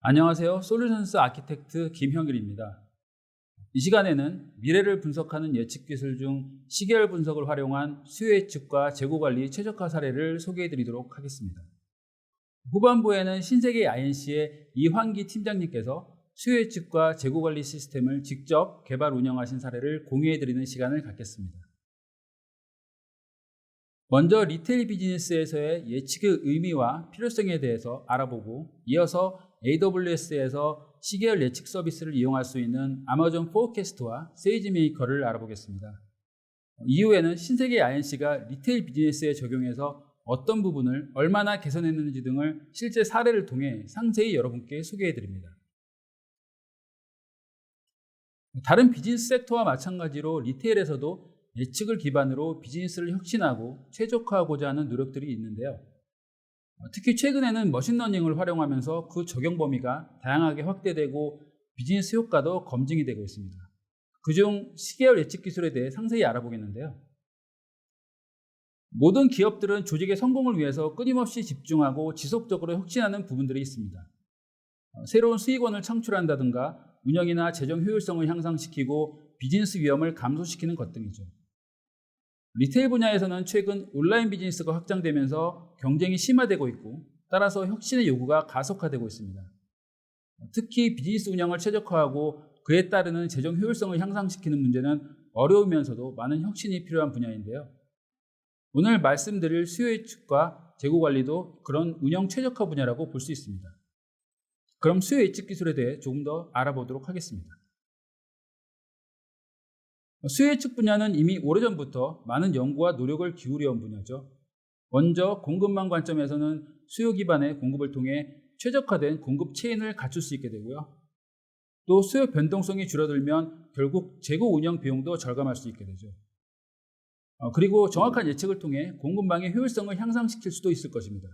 안녕하세요. 솔루션스 아키텍트 김형일입니다. 이 시간에는 미래를 분석하는 예측 기술 중 시계열 분석을 활용한 수요 예측과 재고 관리 최적화 사례를 소개해 드리도록 하겠습니다. 후반부에는 신세계 INC의 이환기 팀장님께서 수요 예측과 재고 관리 시스템을 직접 개발 운영하신 사례를 공유해 드리는 시간을 갖겠습니다. 먼저 리테일 비즈니스에서의 예측의 의미와 필요성에 대해서 알아보고, 이어서 AWS에서 시계열 예측 서비스를 이용할 수 있는 아마존 포캐스트와 세이지메이커를 알아보겠습니다. 이후에는 신세계 INC가 리테일 비즈니스에 적용해서 어떤 부분을 얼마나 개선했는지 등을 실제 사례를 통해 상세히 여러분께 소개해 드립니다. 다른 비즈니스 섹터와 마찬가지로 리테일에서도 예측을 기반으로 비즈니스를 혁신하고 최적화하고자 하는 노력들이 있는데요. 특히 최근에는 머신러닝을 활용하면서 그 적용 범위가 다양하게 확대되고 비즈니스 효과도 검증이 되고 있습니다. 그중 시계열 예측 기술에 대해 상세히 알아보겠는데요. 모든 기업들은 조직의 성공을 위해서 끊임없이 집중하고 지속적으로 혁신하는 부분들이 있습니다. 새로운 수익원을 창출한다든가 운영이나 재정 효율성을 향상시키고 비즈니스 위험을 감소시키는 것 등이죠. 리테일 분야에서는 최근 온라인 비즈니스가 확장되면서 경쟁이 심화되고 있고, 따라서 혁신의 요구가 가속화되고 있습니다. 특히 비즈니스 운영을 최적화하고 그에 따르는 재정 효율성을 향상시키는 문제는 어려우면서도 많은 혁신이 필요한 분야인데요. 오늘 말씀드릴 수요 예측과 재고 관리도 그런 운영 최적화 분야라고 볼 수 있습니다. 그럼 수요 예측 기술에 대해 조금 더 알아보도록 하겠습니다. 수요 예측 분야는 이미 오래전부터 많은 연구와 노력을 기울여온 분야죠. 먼저 공급망 관점에서는 수요 기반의 공급을 통해 최적화된 공급 체인을 갖출 수 있게 되고요. 또 수요 변동성이 줄어들면 결국 재고 운영 비용도 절감할 수 있게 되죠. 그리고 정확한 예측을 통해 공급망의 효율성을 향상시킬 수도 있을 것입니다.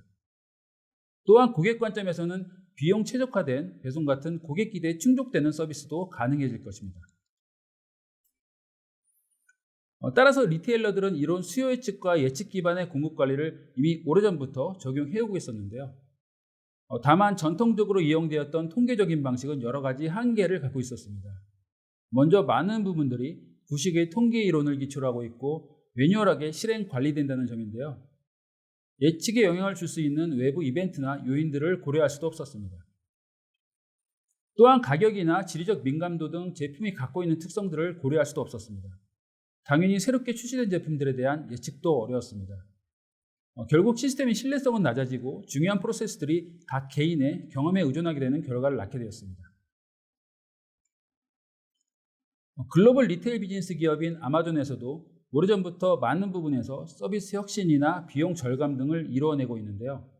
또한 고객 관점에서는 비용 최적화된 배송 같은 고객 기대에 충족되는 서비스도 가능해질 것입니다. 따라서 리테일러들은 이런 수요 예측과 예측 기반의 공급 관리를 이미 오래전부터 적용해오고 있었는데요. 다만 전통적으로 이용되었던 통계적인 방식은 여러 가지 한계를 갖고 있었습니다. 먼저 많은 부분들이 구식의 통계 이론을 기초로 하고 있고 매뉴얼하게 실행 관리된다는 점인데요. 예측에 영향을 줄 수 있는 외부 이벤트나 요인들을 고려할 수도 없었습니다. 또한 가격이나 지리적 민감도 등 제품이 갖고 있는 특성들을 고려할 수도 없었습니다. 당연히 새롭게 출시된 제품들에 대한 예측도 어려웠습니다. 결국 시스템의 신뢰성은 낮아지고 중요한 프로세스들이 각 개인의 경험에 의존하게 되는 결과를 낳게 되었습니다. 글로벌 리테일 비즈니스 기업인 아마존에서도 오래전부터 많은 부분에서 서비스 혁신이나 비용 절감 등을 이루어내고 있는데요.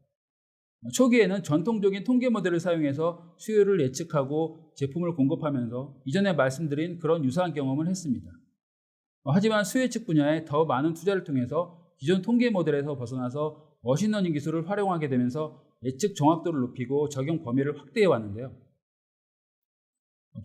초기에는 전통적인 통계 모델을 사용해서 수요를 예측하고 제품을 공급하면서 이전에 말씀드린 그런 유사한 경험을 했습니다. 하지만 수요 예측 분야에 더 많은 투자를 통해서 기존 통계 모델에서 벗어나서 머신러닝 기술을 활용하게 되면서 예측 정확도를 높이고 적용 범위를 확대해 왔는데요.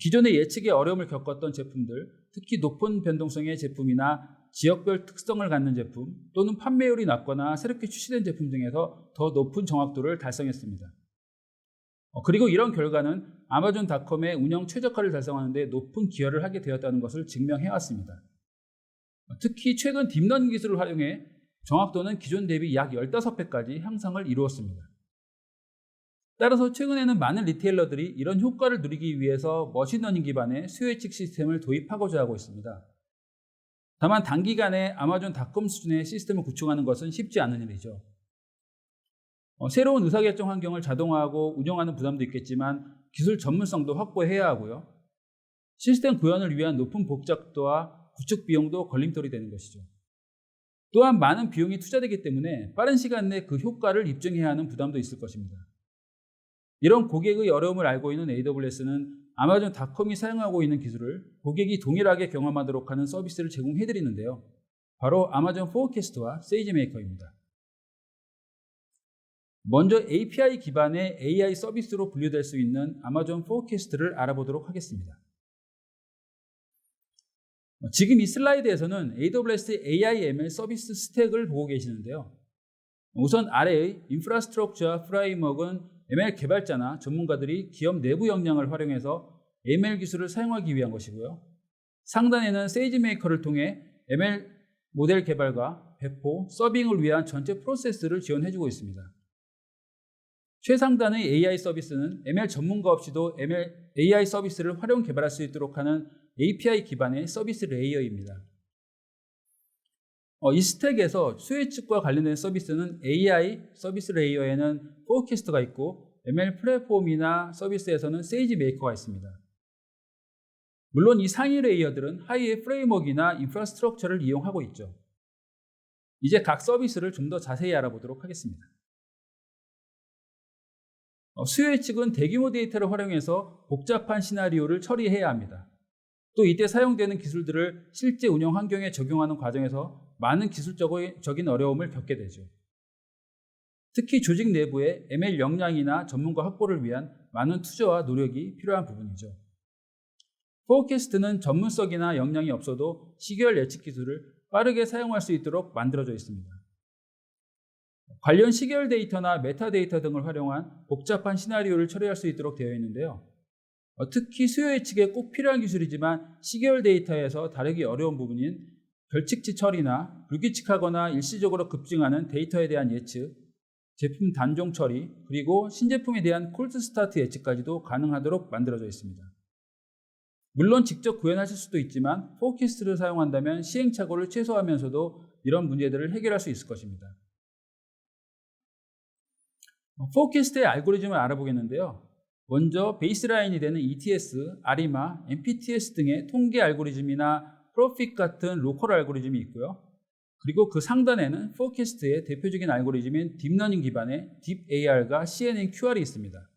기존의 예측에 어려움을 겪었던 제품들, 특히 높은 변동성의 제품이나 지역별 특성을 갖는 제품 또는 판매율이 낮거나 새롭게 출시된 제품 등에서 더 높은 정확도를 달성했습니다. 그리고 이런 결과는 아마존닷컴의 운영 최적화를 달성하는 데 높은 기여를 하게 되었다는 것을 증명해왔습니다. 특히 최근 딥러닝 기술을 활용해 정확도는 기존 대비 약 15배까지 향상을 이루었습니다. 따라서 최근에는 많은 리테일러들이 이런 효과를 누리기 위해서 머신러닝 기반의 수요 예측 시스템을 도입하고자 하고 있습니다. 다만 단기간에 아마존닷컴 수준의 시스템을 구축하는 것은 쉽지 않은 일이죠. 새로운 의사결정 환경을 자동화하고 운영하는 부담도 있겠지만 기술 전문성도 확보해야 하고요. 시스템 구현을 위한 높은 복잡도와 구축 비용도 걸림돌이 되는 것이죠. 또한 많은 비용이 투자되기 때문에 빠른 시간 내 그 효과를 입증해야 하는 부담도 있을 것입니다. 이런 고객의 어려움을 알고 있는 AWS는 아마존닷컴이 사용하고 있는 기술을 고객이 동일하게 경험하도록 하는 서비스를 제공해드리는데요. 바로 아마존 포캐스트와 세이지메이커입니다. 먼저 API 기반의 AI 서비스로 분류될 수 있는 아마존 포캐스트를 알아보도록 하겠습니다. 지금 이 슬라이드에서는 AWS AI ML 서비스 스택을 보고 계시는데요. 우선 아래의 인프라스트럭처 프레임워크는 ML 개발자나 전문가들이 기업 내부 역량을 활용해서 ML 기술을 사용하기 위한 것이고요. 상단에는 세이지메이커를 통해 ML 모델 개발과 배포, 서빙을 위한 전체 프로세스를 지원해주고 있습니다. 최상단의 AI 서비스는 ML 전문가 없이도 ML AI 서비스를 활용 개발할 수 있도록 하는 API 기반의 서비스 레이어입니다. 이 스택에서 수요 예측과 관련된 서비스는 AI 서비스 레이어에는 포어캐스트가 있고 ML 플랫폼이나 서비스에서는 세이지메이커가 있습니다. 물론 이 상위 레이어들은 하이의 프레임워크나 인프라스트럭처를 이용하고 있죠. 이제 각 서비스를 좀 더 자세히 알아보도록 하겠습니다. 수요 예측은 대규모 데이터를 활용해서 복잡한 시나리오를 처리해야 합니다. 또 이때 사용되는 기술들을 실제 운영 환경에 적용하는 과정에서 많은 기술적인 어려움을 겪게 되죠. 특히 조직 내부의 ML 역량이나 전문가 확보를 위한 많은 투자와 노력이 필요한 부분이죠. 포어캐스트는 전문성이나 역량이 없어도 시계열 예측 기술을 빠르게 사용할 수 있도록 만들어져 있습니다. 관련 시계열 데이터나 메타데이터 등을 활용한 복잡한 시나리오를 처리할 수 있도록 되어 있는데요. 특히 수요 예측에 꼭 필요한 기술이지만 시계열 데이터에서 다루기 어려운 부분인 별칙치 처리나 불규칙하거나 일시적으로 급증하는 데이터에 대한 예측, 제품 단종 처리, 그리고 신제품에 대한 콜드 스타트 예측까지도 가능하도록 만들어져 있습니다. 물론 직접 구현하실 수도 있지만 포어캐스트를 사용한다면 시행착오를 최소화하면서도 이런 문제들을 해결할 수 있을 것입니다. 포어캐스트의 알고리즘을 알아보겠는데요. 먼저 베이스라인이 되는 ETS, 아리마, MPTS 등의 통계 알고리즘이나 프로핏 같은 로컬 알고리즘이 있고요. 그리고 그 상단에는 포어캐스트의 대표적인 알고리즘인 딥러닝 기반의 딥AR과 CNNQR이 있습니다.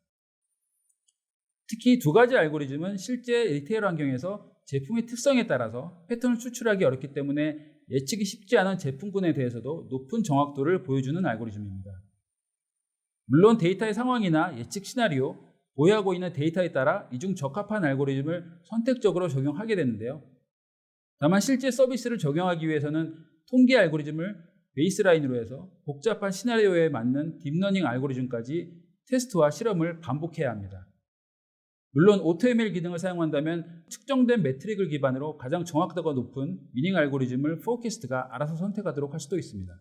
특히 두 가지 알고리즘은 실제 리테일 환경에서 제품의 특성에 따라서 패턴을 추출하기 어렵기 때문에 예측이 쉽지 않은 제품군에 대해서도 높은 정확도를 보여주는 알고리즘입니다. 물론 데이터의 상황이나 예측 시나리오, 보유하고 있는 데이터에 따라 이중 적합한 알고리즘을 선택적으로 적용하게 되는데요. 다만 실제 서비스를 적용하기 위해서는 통계 알고리즘을 베이스라인으로 해서 복잡한 시나리오에 맞는 딥러닝 알고리즘까지 테스트와 실험을 반복해야 합니다. 물론 AutoML 기능을 사용한다면 측정된 매트릭을 기반으로 가장 정확도가 높은 미닝 알고리즘을 포어캐스트가 알아서 선택하도록 할 수도 있습니다.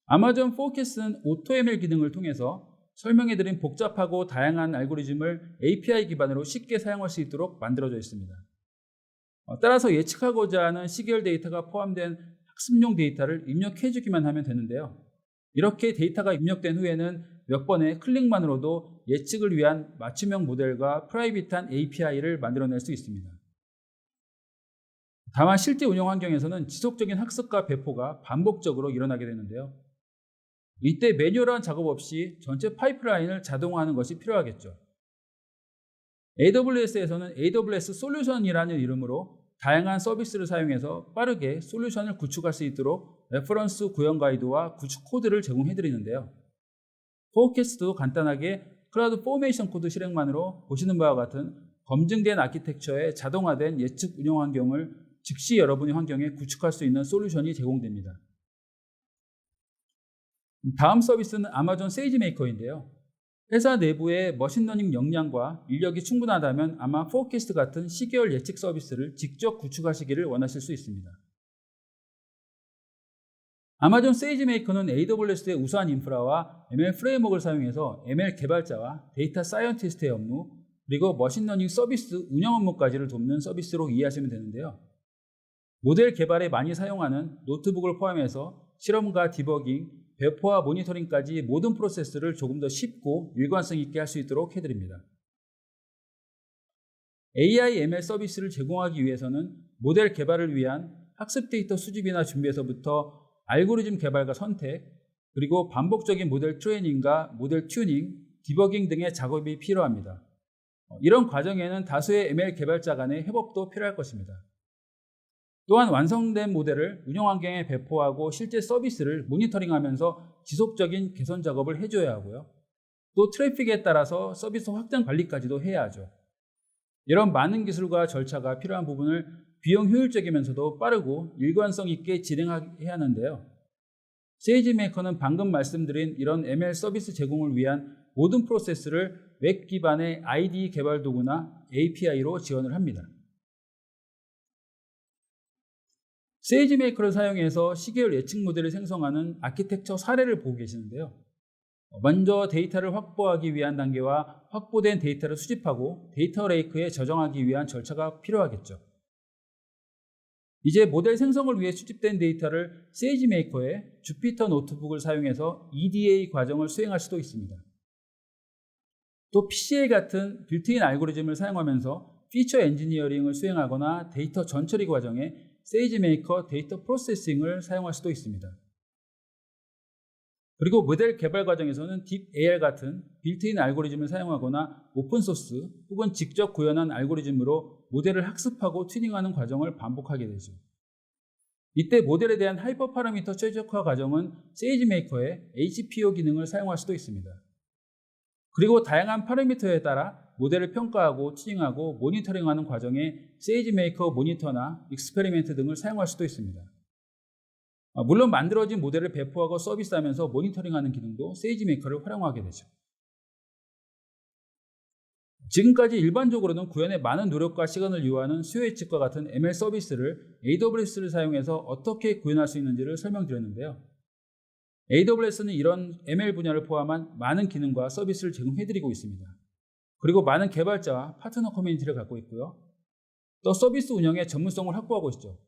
아마존 포어캐스트는 AutoML 기능을 통해서 설명해드린 복잡하고 다양한 알고리즘을 API 기반으로 쉽게 사용할 수 있도록 만들어져 있습니다. 따라서 예측하고자 하는 시계열 데이터가 포함된 학습용 데이터를 입력해주기만 하면 되는데요. 이렇게 데이터가 입력된 후에는 몇 번의 클릭만으로도 예측을 위한 맞춤형 모델과 프라이빗한 API를 만들어낼 수 있습니다. 다만 실제 운영 환경에서는 지속적인 학습과 배포가 반복적으로 일어나게 되는데요. 이때 매뉴얼한 작업 없이 전체 파이프라인을 자동화하는 것이 필요하겠죠. AWS에서는 AWS 솔루션이라는 이름으로 다양한 서비스를 사용해서 빠르게 솔루션을 구축할 수 있도록 레퍼런스 구현 가이드와 구축 코드를 제공해드리는데요. 포어캐스트도 간단하게 클라우드 포메이션 코드 실행만으로 보시는 바와 같은 검증된 아키텍처의 자동화된 예측 운영 환경을 즉시 여러분의 환경에 구축할 수 있는 솔루션이 제공됩니다. 다음 서비스는 아마존 세이지메이커인데요. 회사 내부의 머신러닝 역량과 인력이 충분하다면 아마 포어캐스트 같은 시계열 예측 서비스를 직접 구축하시기를 원하실 수 있습니다. 아마존 세이지메이커는 AWS의 우수한 인프라와 ML 프레임워크를 사용해서 ML 개발자와 데이터 사이언티스트의 업무, 그리고 머신러닝 서비스 운영 업무까지를 돕는 서비스로 이해하시면 되는데요. 모델 개발에 많이 사용하는 노트북을 포함해서 실험과 디버깅, 배포와 모니터링까지 모든 프로세스를 조금 더 쉽고 일관성 있게 할 수 있도록 해드립니다. AI ML 서비스를 제공하기 위해서는 모델 개발을 위한 학습 데이터 수집이나 준비에서부터 알고리즘 개발과 선택, 그리고 반복적인 모델 트레이닝과 모델 튜닝, 디버깅 등의 작업이 필요합니다. 이런 과정에는 다수의 ML 개발자 간의 협업도 필요할 것입니다. 또한 완성된 모델을 운영 환경에 배포하고 실제 서비스를 모니터링하면서 지속적인 개선 작업을 해줘야 하고요. 또 트래픽에 따라서 서비스 확장 관리까지도 해야 하죠. 이런 많은 기술과 절차가 필요한 부분을 비용 효율적이면서도 빠르고 일관성 있게 진행해야 하는데요. 세이지메이커는 방금 말씀드린 이런 ML 서비스 제공을 위한 모든 프로세스를 웹 기반의 IDE 개발 도구나 API로 지원을 합니다. 세이지메이커를 사용해서 시계열 예측 모델을 생성하는 아키텍처 사례를 보고 계시는데요. 먼저 데이터를 확보하기 위한 단계와 확보된 데이터를 수집하고 데이터 레이크에 저장하기 위한 절차가 필요하겠죠. 이제 모델 생성을 위해 수집된 데이터를 세이지메이커의 주피터 노트북을 사용해서 EDA 과정을 수행할 수도 있습니다. 또 PCA 같은 빌트인 알고리즘을 사용하면서 피처 엔지니어링을 수행하거나 데이터 전처리 과정에 세이지메이커 데이터 프로세싱을 사용할 수도 있습니다. 그리고 모델 개발 과정에서는 딥AR 같은 빌트인 알고리즘을 사용하거나 오픈소스 혹은 직접 구현한 알고리즘으로 모델을 학습하고 튜닝하는 과정을 반복하게 되죠. 이때 모델에 대한 하이퍼 파라미터 최적화 과정은 세이지메이커의 HPO 기능을 사용할 수도 있습니다. 그리고 다양한 파라미터에 따라 모델을 평가하고 튜닝하고 모니터링하는 과정에 세이지메이커 모니터나 익스페리멘트 등을 사용할 수도 있습니다. 물론 만들어진 모델을 배포하고 서비스하면서 모니터링하는 기능도 세이지메이커를 활용하게 되죠. 지금까지 일반적으로는 구현에 많은 노력과 시간을 요하는 수요 예측과 같은 ML 서비스를 AWS를 사용해서 어떻게 구현할 수 있는지를 설명드렸는데요. AWS는 이런 ML 분야를 포함한 많은 기능과 서비스를 제공해드리고 있습니다. 그리고 많은 개발자와 파트너 커뮤니티를 갖고 있고요. 또 서비스 운영의 전문성을 확보하고 있죠.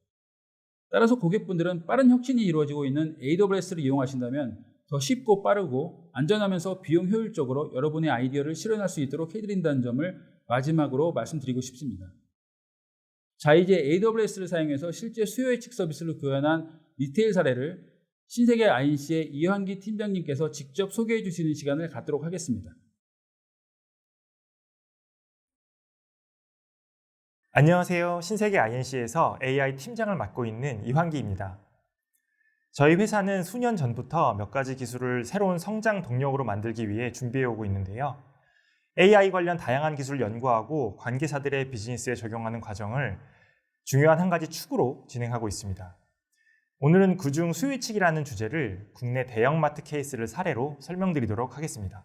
따라서 고객분들은 빠른 혁신이 이루어지고 있는 AWS를 이용하신다면 더 쉽고 빠르고 안전하면서 비용 효율적으로 여러분의 아이디어를 실현할 수 있도록 해드린다는 점을 마지막으로 말씀드리고 싶습니다. 자, 이제 AWS를 사용해서 실제 수요 예측 서비스를 구현한 리테일 사례를 신세계 INC의 이환기 팀장님께서 직접 소개해 주시는 시간을 갖도록 하겠습니다. 안녕하세요. 신세계 INC에서 AI 팀장을 맡고 있는 이환기입니다. 저희 회사는 수년 전부터 몇 가지 기술을 새로운 성장 동력으로 만들기 위해 준비해 오고 있는데요. AI 관련 다양한 기술을 연구하고 관계사들의 비즈니스에 적용하는 과정을 중요한 한 가지 축으로 진행하고 있습니다. 오늘은 그중 수요 예측이라는 주제를 국내 대형마트 케이스를 사례로 설명드리도록 하겠습니다.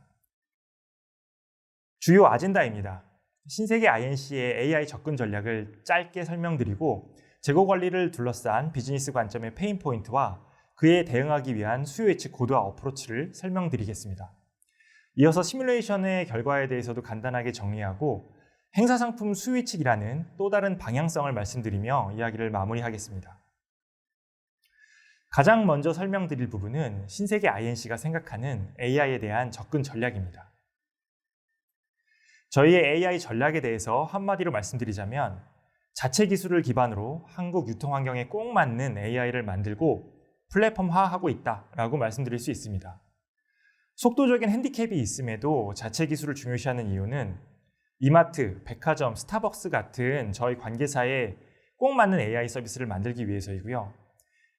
주요 아젠다입니다. 신세계 INC의 AI 접근 전략을 짧게 설명드리고 재고 관리를 둘러싼 비즈니스 관점의 페인 포인트와 그에 대응하기 위한 수요 예측 고도화 어프로치를 설명드리겠습니다. 이어서 시뮬레이션의 결과에 대해서도 간단하게 정리하고 행사 상품 수요 예측이라는 또 다른 방향성을 말씀드리며 이야기를 마무리하겠습니다. 가장 먼저 설명드릴 부분은 신세계 INC가 생각하는 AI에 대한 접근 전략입니다. 저희의 AI 전략에 대해서 한마디로 말씀드리자면 자체 기술을 기반으로 한국 유통 환경에 꼭 맞는 AI를 만들고 플랫폼화하고 있다라고 말씀드릴 수 있습니다. 속도적인 핸디캡이 있음에도 자체 기술을 중요시하는 이유는 이마트, 백화점, 스타벅스 같은 저희 관계사에 꼭 맞는 AI 서비스를 만들기 위해서이고요.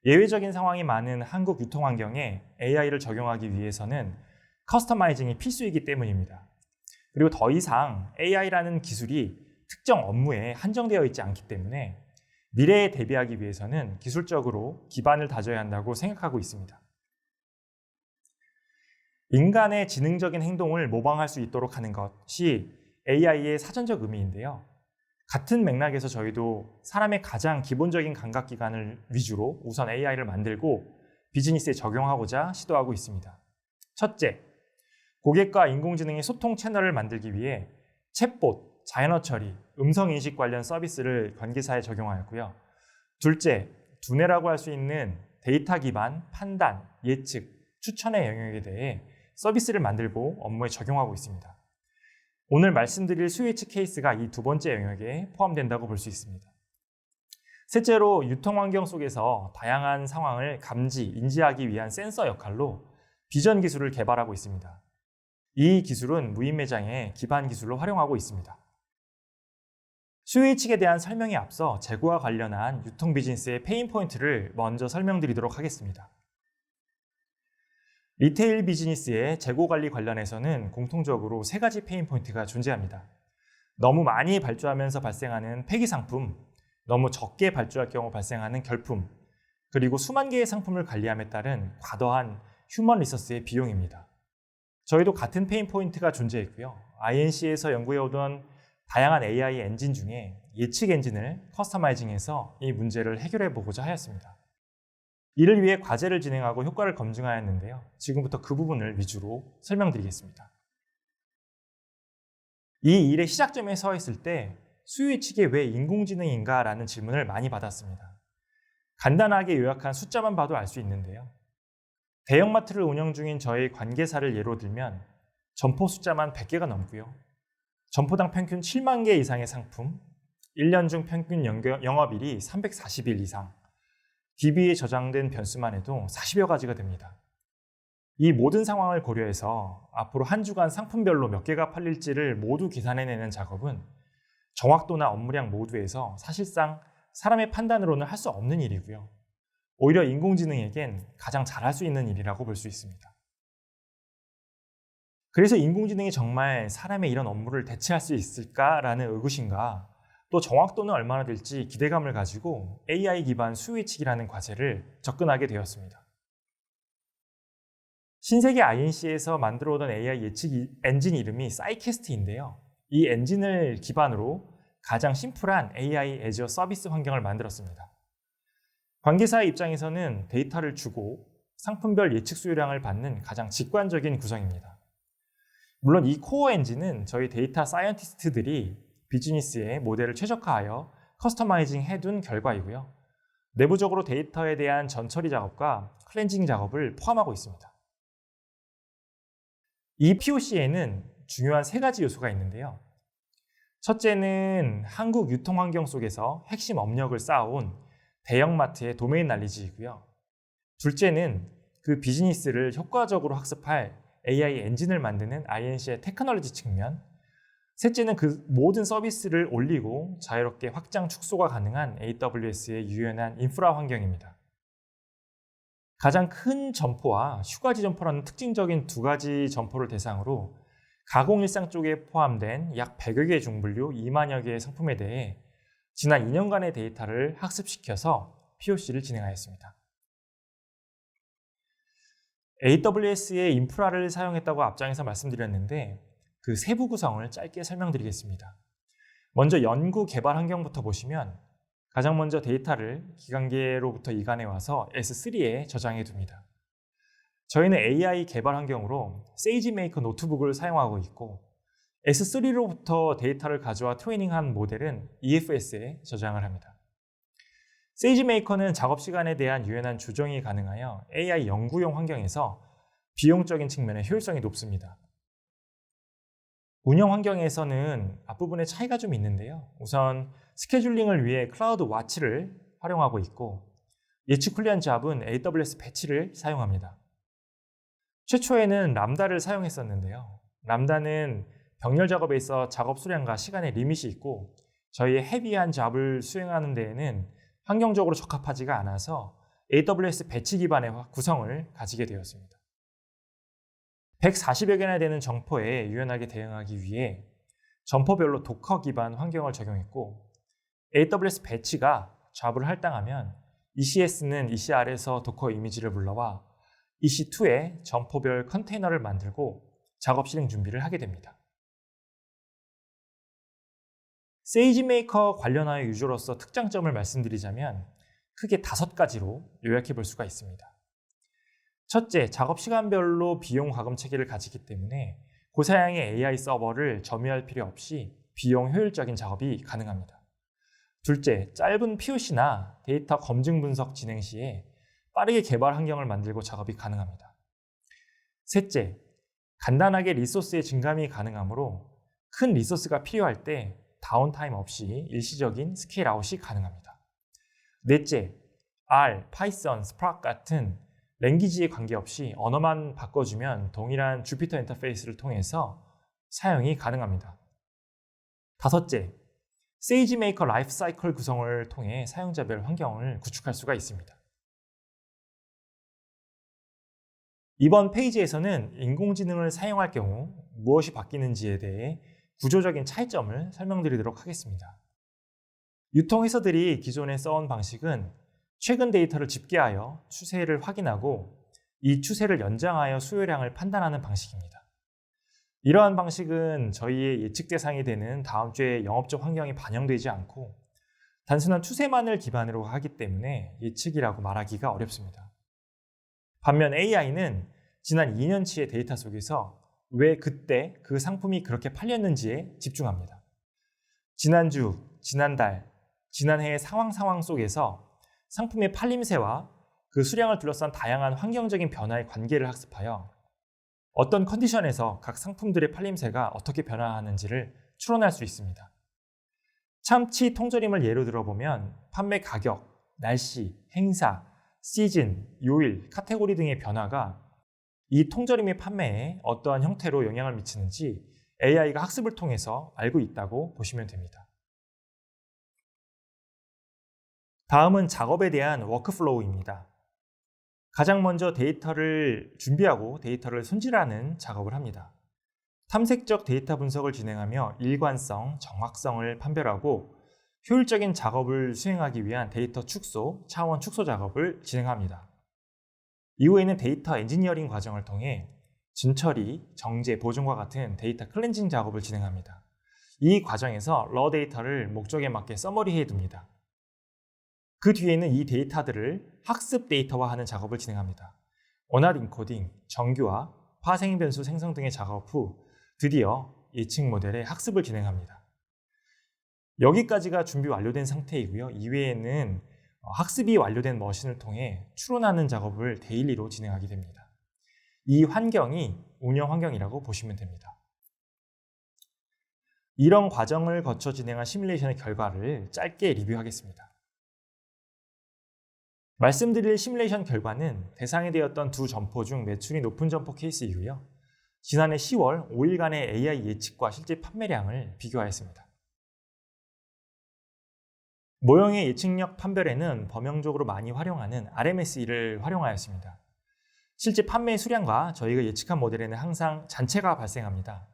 예외적인 상황이 많은 한국 유통 환경에 AI를 적용하기 위해서는 커스터마이징이 필수이기 때문입니다. 그리고 더 이상 AI라는 기술이 특정 업무에 한정되어 있지 않기 때문에 미래에 대비하기 위해서는 기술적으로 기반을 다져야 한다고 생각하고 있습니다. 인간의 지능적인 행동을 모방할 수 있도록 하는 것이 AI의 사전적 의미인데요. 같은 맥락에서 저희도 사람의 가장 기본적인 감각기관을 위주로 우선 AI를 만들고 비즈니스에 적용하고자 시도하고 있습니다. 첫째, 고객과 인공지능의 소통 채널을 만들기 위해 챗봇, 자연어 처리, 음성인식 관련 서비스를 관계사에 적용하였고요. 둘째, 두뇌라고 할 수 있는 데이터 기반 판단, 예측, 추천의 영역에 대해 서비스를 만들고 업무에 적용하고 있습니다. 오늘 말씀드릴 수요 예측 케이스가 이 두 번째 영역에 포함된다고 볼 수 있습니다. 셋째로 유통 환경 속에서 다양한 상황을 감지, 인지하기 위한 센서 역할로 비전 기술을 개발하고 있습니다. 이 기술은 무인 매장의 기반 기술로 활용하고 있습니다. 수요 예측에 대한 설명에 앞서 재고와 관련한 유통 비즈니스의 페인 포인트를 먼저 설명드리도록 하겠습니다. 리테일 비즈니스의 재고 관리 관련해서는 공통적으로 세 가지 페인 포인트가 존재합니다. 너무 많이 발주하면서 발생하는 폐기 상품, 너무 적게 발주할 경우 발생하는 결품, 그리고 수만 개의 상품을 관리함에 따른 과도한 휴먼 리소스의 비용입니다. 저희도 같은 페인 포인트가 존재했고요. INC에서 연구해오던 다양한 AI 엔진 중에 예측 엔진을 커스터마이징해서 이 문제를 해결해 보고자 하였습니다. 이를 위해 과제를 진행하고 효과를 검증하였는데요. 지금부터 그 부분을 위주로 설명드리겠습니다. 이 일의 시작점에 서 있을 때 수요 예측이 왜 인공지능인가 라는 질문을 많이 받았습니다. 간단하게 요약한 숫자만 봐도 알 수 있는데요. 대형마트를 운영 중인 저희 관계사를 예로 들면 점포 숫자만 100개가 넘고요. 점포당 평균 7만 개 이상의 상품, 1년 중 평균 영업일이 340일 이상, DB에 저장된 변수만 해도 40여 가지가 됩니다. 이 모든 상황을 고려해서 앞으로 한 주간 상품별로 몇 개가 팔릴지를 모두 계산해내는 작업은 정확도나 업무량 모두에서 사실상 사람의 판단으로는 할 수 없는 일이고요. 오히려 인공지능에겐 가장 잘할 수 있는 일이라고 볼 수 있습니다. 그래서 인공지능이 정말 사람의 이런 업무를 대체할 수 있을까라는 의구심과 또 정확도는 얼마나 될지 기대감을 가지고 AI 기반 수요 예측이라는 과제를 접근하게 되었습니다. 신세계 INC에서 만들어오던 AI 예측 엔진 이름이 사이캐스트인데요. 이 엔진을 기반으로 가장 심플한 AI 애저 서비스 환경을 만들었습니다. 관계사의 입장에서는 데이터를 주고 상품별 예측 수요량을 받는 가장 직관적인 구성입니다. 물론 이 코어 엔진은 저희 데이터 사이언티스트들이 비즈니스에 모델을 최적화하여 커스터마이징 해둔 결과이고요. 내부적으로 데이터에 대한 전처리 작업과 클렌징 작업을 포함하고 있습니다. 이 POC에는 중요한 3가지 요소가 있는데요. 첫째는 한국 유통환경 속에서 핵심 업력을 쌓아온 대형마트의 도메인 날리지이고요. 둘째는 그 비즈니스를 효과적으로 학습할 AI 엔진을 만드는 INC의 테크놀로지 측면, 셋째는 그 모든 서비스를 올리고 자유롭게 확장 축소가 가능한 AWS의 유연한 인프라 환경입니다. 가장 큰 점포와 휴가지 점포라는 특징적인 2가지 점포를 대상으로 가공일상 쪽에 포함된 약 100여 개의 중분류 2만여 개의 상품에 대해 지난 2년간의 데이터를 학습시켜서 POC를 진행하였습니다. AWS의 인프라를 사용했다고 앞장에서 말씀드렸는데 그 세부 구성을 짧게 설명드리겠습니다. 먼저 연구 개발 환경부터 보시면 가장 먼저 데이터를 기관계로부터 이관해 와서 S3에 저장해 둡니다. 저희는 AI 개발 환경으로 세이지메이커 노트북을 사용하고 있고 S3로부터 데이터를 가져와 트레이닝한 모델은 EFS에 저장을 합니다. 세이지메이커는 작업 시간에 대한 유연한 조정이 가능하여 AI 연구용 환경에서 비용적인 측면의 효율성이 높습니다. 운영 환경에서는 앞부분에 차이가 좀 있는데요. 우선 스케줄링을 위해 클라우드 와치를 활용하고 있고 예측 훈련 잡은 AWS 배치를 사용합니다. 최초에는 람다를 사용했었는데요. 람다는 병렬 작업에 있어 작업 수량과 시간에 리밋이 있고 저희의 헤비한 잡을 수행하는 데에는 환경적으로 적합하지가 않아서 AWS 배치 기반의 구성을 가지게 되었습니다. 140여 개나 되는 점포에 유연하게 대응하기 위해 점포별로 도커 기반 환경을 적용했고 AWS 배치가 잡을 할당하면 ECS는 ECR에서 도커 이미지를 불러와 EC2에 점포별 컨테이너를 만들고 작업 실행 준비를 하게 됩니다. 세이지메이커 관련하여 유저로서 특장점을 말씀드리자면 크게 5가지로 요약해 볼 수가 있습니다. 첫째, 작업 시간별로 비용 과금 체계를 가지기 때문에 고사양의 AI 서버를 점유할 필요 없이 비용 효율적인 작업이 가능합니다. 둘째, 짧은 POC나 데이터 검증 분석 진행 시에 빠르게 개발 환경을 만들고 작업이 가능합니다. 셋째, 간단하게 리소스의 증감이 가능하므로 큰 리소스가 필요할 때 다운타임 없이 일시적인 스케일 아웃이 가능합니다. 넷째, R, 파이썬, 스파크 같은 랭귀지에 관계없이 언어만 바꿔주면 동일한 주피터 인터페이스를 통해서 사용이 가능합니다. 다섯째, 세이지메이커 라이프 사이클 구성을 통해 사용자별 환경을 구축할 수가 있습니다. 이번 페이지에서는 인공지능을 사용할 경우 무엇이 바뀌는지에 대해 구조적인 차이점을 설명드리도록 하겠습니다. 유통회사들이 기존에 써온 방식은 최근 데이터를 집계하여 추세를 확인하고 이 추세를 연장하여 수요량을 판단하는 방식입니다. 이러한 방식은 저희의 예측 대상이 되는 다음 주의 영업적 환경이 반영되지 않고 단순한 추세만을 기반으로 하기 때문에 예측이라고 말하기가 어렵습니다. 반면 AI는 지난 2년치의 데이터 속에서 왜 그때 그 상품이 그렇게 팔렸는지에 집중합니다. 지난주, 지난달, 지난해의 상황 속에서 상품의 팔림새와 그 수량을 둘러싼 다양한 환경적인 변화의 관계를 학습하여 어떤 컨디션에서 각 상품들의 팔림새가 어떻게 변화하는지를 추론할 수 있습니다. 참치 통조림을 예로 들어보면 판매 가격, 날씨, 행사, 시즌, 요일, 카테고리 등의 변화가 이 통조림의 판매에 어떠한 형태로 영향을 미치는지 AI가 학습을 통해서 알고 있다고 보시면 됩니다. 다음은 작업에 대한 워크플로우입니다. 가장 먼저 데이터를 준비하고 데이터를 손질하는 작업을 합니다. 탐색적 데이터 분석을 진행하며 일관성, 정확성을 판별하고 효율적인 작업을 수행하기 위한 데이터 축소, 차원 축소 작업을 진행합니다. 이후에는 데이터 엔지니어링 과정을 통해 준처리, 정제, 보존과 같은 데이터 클렌징 작업을 진행합니다. 이 과정에서 러 데이터를 목적에 맞게 서머리해 둡니다. 그 뒤에는 이 데이터들을 학습 데이터화하는 작업을 진행합니다. 원활 인코딩, 정규화, 파생 변수 생성 등의 작업 후 드디어 예측 모델의 학습을 진행합니다. 여기까지가 준비 완료된 상태이고요. 이외에는 학습이 완료된 머신을 통해 추론하는 작업을 데일리로 진행하게 됩니다. 이 환경이 운영 환경이라고 보시면 됩니다. 이런 과정을 거쳐 진행한 시뮬레이션의 결과를 짧게 리뷰하겠습니다. 말씀드릴 시뮬레이션 결과는 대상이 되었던 두 점포 중 매출이 높은 점포 케이스이고요. 지난해 10월 5일간의 AI 예측과 실제 판매량을 비교하였습니다. 모형의 예측력 판별에는 범용적으로 많이 활용하는 RMSE를 활용하였습니다. 실제 판매 수량과 저희가 예측한 모델에는 항상 잔차가 발생합니다.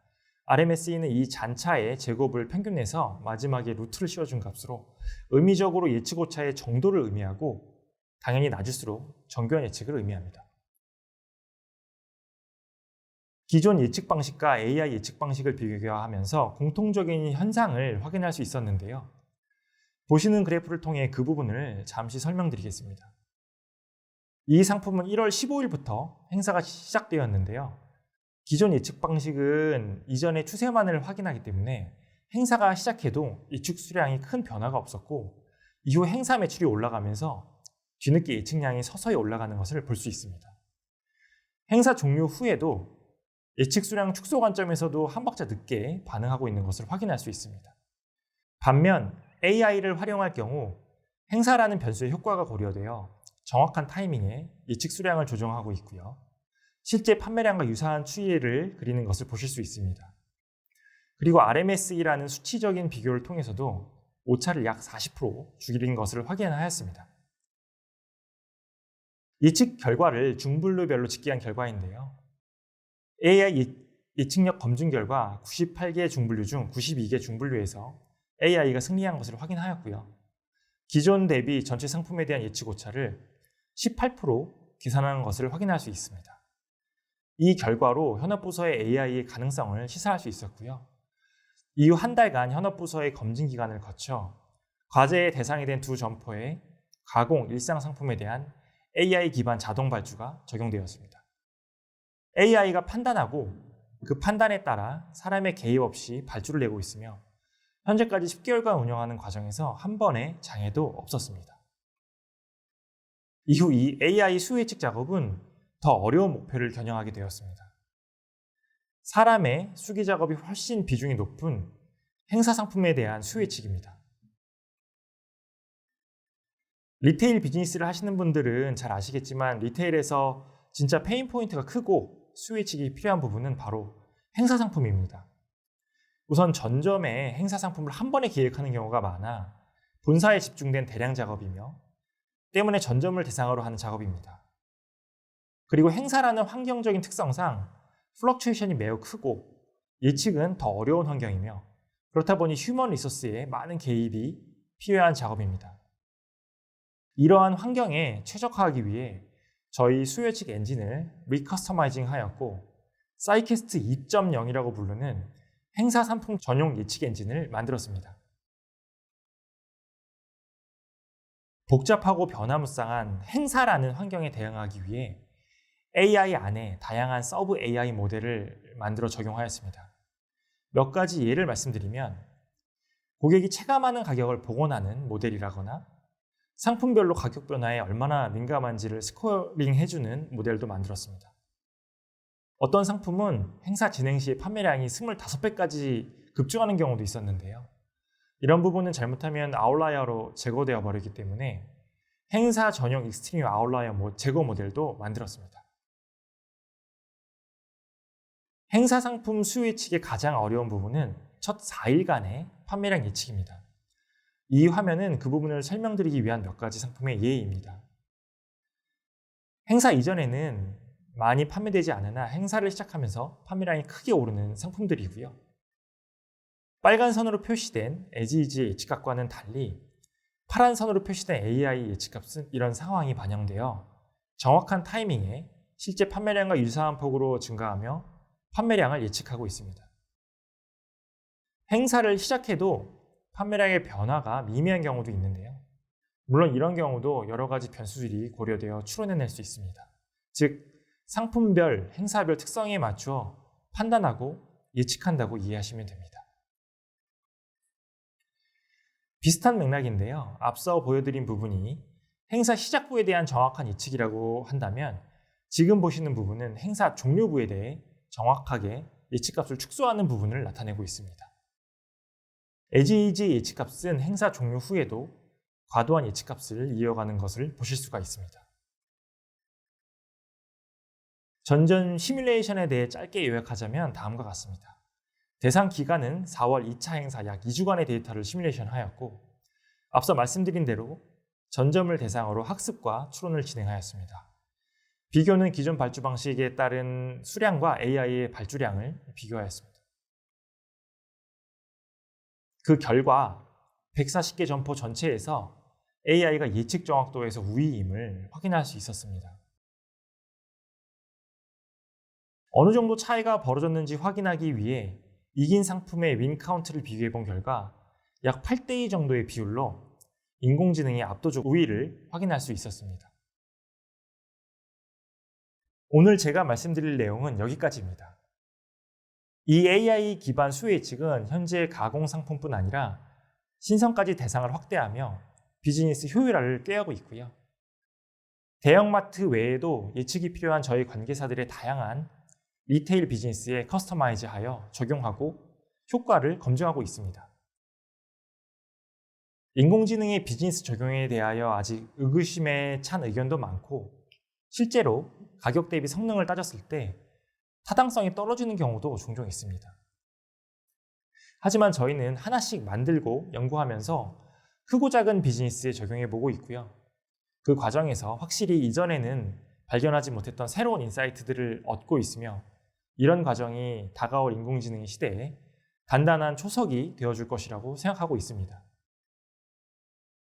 RMSE는 이 잔차의 제곱을 평균내서 마지막에 루트를 씌워준 값으로 의미적으로 예측 오차의 정도를 의미하고 당연히 낮을수록 정교한 예측을 의미합니다. 기존 예측 방식과 AI 예측 방식을 비교하면서 공통적인 현상을 확인할 수 있었는데요. 보시는 그래프를 통해 그 부분을 잠시 설명드리겠습니다. 이 상품은 1월 15일부터 행사가 시작되었는데요. 기존 예측 방식은 이전의 추세만을 확인하기 때문에 행사가 시작해도 예측 수량이 큰 변화가 없었고 이후 행사 매출이 올라가면서 뒤늦게 예측량이 서서히 올라가는 것을 볼 수 있습니다. 행사 종료 후에도 예측 수량 축소 관점에서도 한 박자 늦게 반응하고 있는 것을 확인할 수 있습니다. 반면 AI를 활용할 경우 행사라는 변수의 효과가 고려되어 정확한 타이밍에 예측 수량을 조정하고 있고요. 실제 판매량과 유사한 추이를 그리는 것을 보실 수 있습니다. 그리고 RMSE라는 수치적인 비교를 통해서도 오차를 약 40% 줄인 것을 확인하였습니다. 예측 결과를 중분류별로 집계한 결과인데요. AI 예측력 검증 결과 98개 중분류 중 92개 중분류에서 AI가 승리한 것을 확인하였고요. 기존 대비 전체 상품에 대한 예측 오차를 18% 계산한 것을 확인할 수 있습니다. 이 결과로 현업부서의 AI의 가능성을 시사할 수 있었고요. 이후 한 달간 현업부서의 검증 기간을 거쳐 과제의 대상이 된 두 점포의 가공 일상 상품에 대한 AI 기반 자동 발주가 적용되었습니다. AI가 판단하고 그 판단에 따라 사람의 개입 없이 발주를 내고 있으며 현재까지 10개월간 운영하는 과정에서 한 번의 장애도 없었습니다. 이후 이 AI 수요 예측 작업은 더 어려운 목표를 겨냥하게 되었습니다. 사람의 수기 작업이 훨씬 비중이 높은 행사 상품에 대한 수요 예측입니다. 리테일 비즈니스를 하시는 분들은 잘 아시겠지만 리테일에서 진짜 페인 포인트가 크고 수요 예측이 필요한 부분은 바로 행사 상품입니다. 우선 전점에 행사 상품을 한 번에 기획하는 경우가 많아 본사에 집중된 대량 작업이며 때문에 전점을 대상으로 하는 작업입니다. 그리고 행사라는 환경적인 특성상 플럭추에이션이 매우 크고 예측은 더 어려운 환경이며 그렇다 보니 휴먼 리소스의 많은 개입이 필요한 작업입니다. 이러한 환경에 최적화하기 위해 저희 수요 예측 엔진을 리커스터마이징 하였고 사이캐스트 2.0이라고 부르는 행사 상품 전용 예측 엔진을 만들었습니다. 복잡하고 변화무쌍한 행사라는 환경에 대응하기 위해 AI 안에 다양한 서브 AI 모델을 만들어 적용하였습니다. 몇 가지 예를 말씀드리면 고객이 체감하는 가격을 복원하는 모델이라거나 상품별로 가격 변화에 얼마나 민감한지를 스코어링 해주는 모델도 만들었습니다. 어떤 상품은 행사 진행 시에 판매량이 25배까지 급증하는 경우도 있었는데요. 이런 부분은 잘못하면 아웃라이어로 제거되어 버리기 때문에 행사 전용 익스트림 아웃라이어 제거 모델도 만들었습니다. 행사 상품 수요 예측의 가장 어려운 부분은 첫 4일간의 판매량 예측입니다. 이 화면은 그 부분을 설명드리기 위한 몇 가지 상품의 예입니다. 행사 이전에는 많이 판매되지 않으나 행사를 시작하면서 판매량이 크게 오르는 상품들이고요. 빨간 선으로 표시된 에지이지 예측값과는 달리 파란 선으로 표시된 AI 예측값은 이런 상황이 반영되어 정확한 타이밍에 실제 판매량과 유사한 폭으로 증가하며 판매량을 예측하고 있습니다. 행사를 시작해도 판매량의 변화가 미미한 경우도 있는데요. 물론 이런 경우도 여러 가지 변수들이 고려되어 추론해낼 수 있습니다. 즉, 상품별, 행사별 특성에 맞추어 판단하고 예측한다고 이해하시면 됩니다. 비슷한 맥락인데요. 앞서 보여드린 부분이 행사 시작부에 대한 정확한 예측이라고 한다면 지금 보시는 부분은 행사 종료부에 대해 정확하게 예측값을 축소하는 부분을 나타내고 있습니다. 에지이지 예측값은 행사 종료 후에도 과도한 예측값을 이어가는 것을 보실 수가 있습니다. 전전 시뮬레이션에 대해 짧게 요약하자면 다음과 같습니다. 대상 기간은 4월 2차 행사 약 2주간의 데이터를 시뮬레이션 하였고 앞서 말씀드린 대로 전점을 대상으로 학습과 추론을 진행하였습니다. 비교는 기존 발주 방식에 따른 수량과 AI의 발주량을 비교하였습니다. 그 결과 140개 점포 전체에서 AI가 예측 정확도에서 우위임을 확인할 수 있었습니다. 어느 정도 차이가 벌어졌는지 확인하기 위해 이긴 상품의 윈 카운트를 비교해 본 결과 약 8대2 정도의 비율로 인공지능의 압도적 우위를 확인할 수 있었습니다. 오늘 제가 말씀드릴 내용은 여기까지입니다. 이 AI 기반 수요 예측은 현재 가공 상품뿐 아니라 신선까지 대상을 확대하며 비즈니스 효율화를 꾀하고 있고요. 대형마트 외에도 예측이 필요한 저희 관계사들의 다양한 리테일 비즈니스에 커스터마이즈하여 적용하고 효과를 검증하고 있습니다. 인공지능의 비즈니스 적용에 대하여 아직 의구심에 찬 의견도 많고 실제로 가격 대비 성능을 따졌을 때 타당성이 떨어지는 경우도 종종 있습니다. 하지만 저희는 하나씩 만들고 연구하면서 크고 작은 비즈니스에 적용해보고 있고요. 그 과정에서 확실히 이전에는 발견하지 못했던 새로운 인사이트들을 얻고 있으며 이런 과정이 다가올 인공지능 시대에 단단한 초석이 되어줄 것이라고 생각하고 있습니다.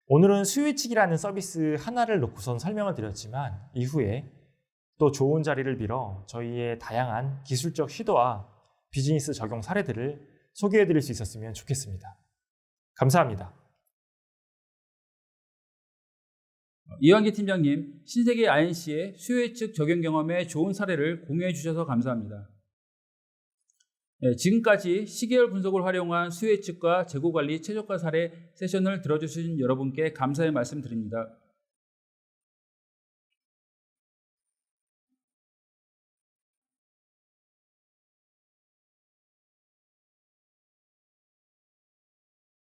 오늘은 수요 예측이라는 서비스 하나를 놓고선 설명을 드렸지만 이후에 또 좋은 자리를 빌어 저희의 다양한 기술적 시도와 비즈니스 적용 사례들을 소개해드릴 수 있었으면 좋겠습니다. 감사합니다. 이완기 팀장님, 신세계 INC의 수요 예측 적용 경험의 좋은 사례를 공유해 주셔서 감사합니다. 지금까지 시계열 분석을 활용한 수요 예측과 재고 관리 최저가 사례 세션을 들어주신 여러분께 감사의 말씀 드립니다.